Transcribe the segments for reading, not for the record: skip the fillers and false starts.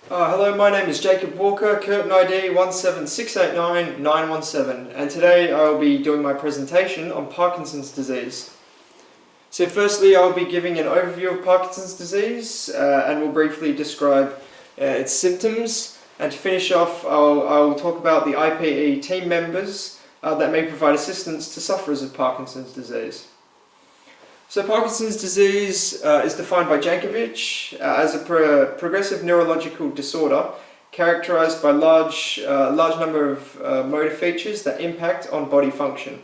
Hello, my name is Jacob Walker, curtain ID 17689-917, and today I will be doing my presentation on Parkinson's disease. So firstly, I'll be giving an overview of Parkinson's disease and will briefly describe its symptoms, and to finish off I'll talk about the IPE team members that may provide assistance to sufferers of Parkinson's disease. So Parkinson's disease is defined by Jankovic as a progressive neurological disorder characterized by large number of motor features that impact on body function.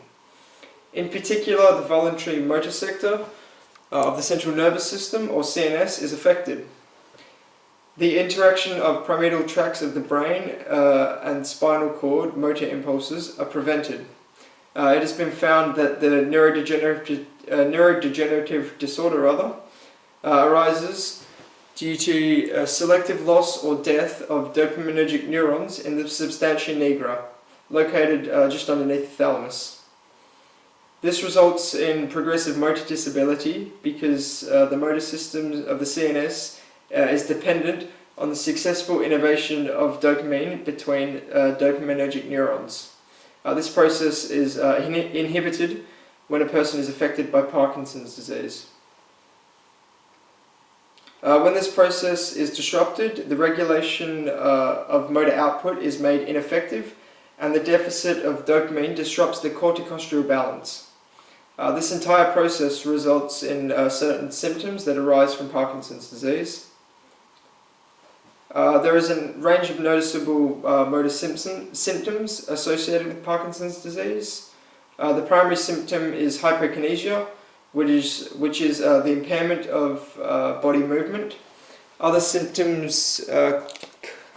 In particular, the voluntary motor sector of the central nervous system, or CNS, is affected. The interaction of pyramidal tracts of the brain and spinal cord motor impulses are prevented. It has been found that the neurodegenerative disorder arises due to selective loss or death of dopaminergic neurons in the substantia nigra, located just underneath the thalamus. This results in progressive motor disability because the motor system of the CNS is dependent on the successful innervation of dopamine between dopaminergic neurons. This process is inhibited when a person is affected by Parkinson's disease. When this process is disrupted, the regulation of motor output is made ineffective, and the deficit of dopamine disrupts the corticostrial balance. This entire process results in certain symptoms that arise from Parkinson's disease. There is a range of noticeable motor symptoms associated with Parkinson's disease. The primary symptom is hypokinesia, which is the impairment of body movement. Other symptoms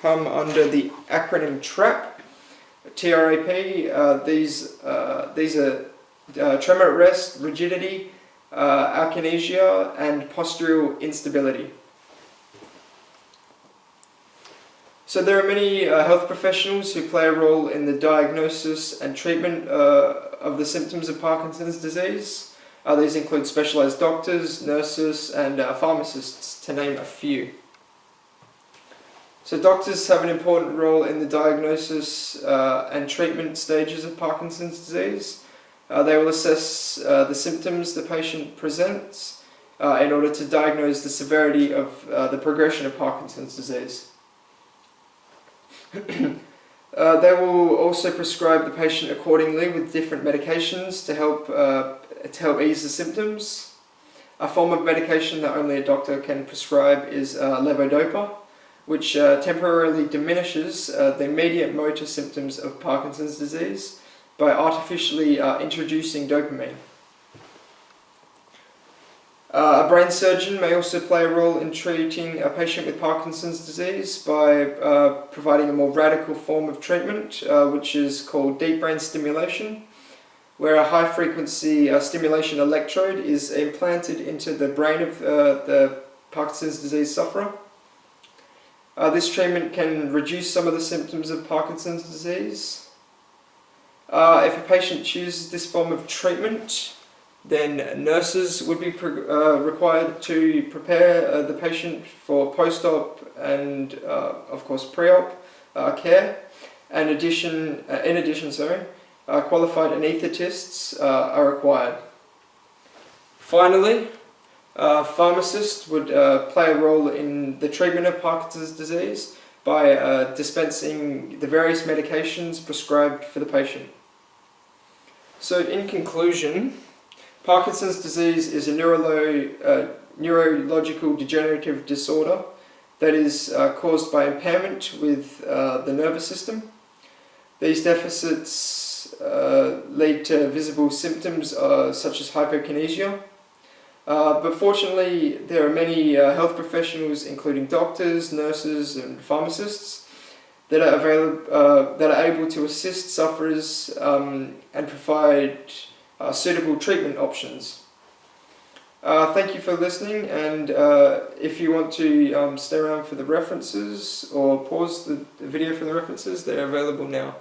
come under the acronym TRAP. TRAP. These are tremor at rest, rigidity, akinesia, and postural instability. So there are many health professionals who play a role in the diagnosis and treatment of the symptoms of Parkinson's disease. These include specialized doctors, nurses, and pharmacists, to name a few. So doctors have an important role in the diagnosis and treatment stages of Parkinson's disease. They will assess the symptoms the patient presents in order to diagnose the severity of the progression of Parkinson's disease. They will also prescribe the patient accordingly with different medications to help ease the symptoms. A form of medication that only a doctor can prescribe is levodopa, which temporarily diminishes the immediate motor symptoms of Parkinson's disease by artificially introducing dopamine. A brain surgeon may also play a role in treating a patient with Parkinson's disease by providing a more radical form of treatment, which is called deep brain stimulation, where a high-frequency stimulation electrode is implanted into the brain of the Parkinson's disease sufferer. This treatment can reduce some of the symptoms of Parkinson's disease. If a patient chooses this form of treatment, then nurses would be required to prepare the patient for post-op and, of course, pre-op care. And in addition, qualified anaesthetists are required. Finally, pharmacists would play a role in the treatment of Parkinson's disease by dispensing the various medications prescribed for the patient. So, in conclusion, Parkinson's disease is a neurological degenerative disorder that is caused by impairment with the nervous system. These deficits lead to visible symptoms such as hypokinesia. But fortunately, there are many health professionals, including doctors, nurses, and pharmacists, that are able to assist sufferers and provide suitable treatment options. Thank you for listening, and if you want to stay around for the references or pause the video for the references, they're available now.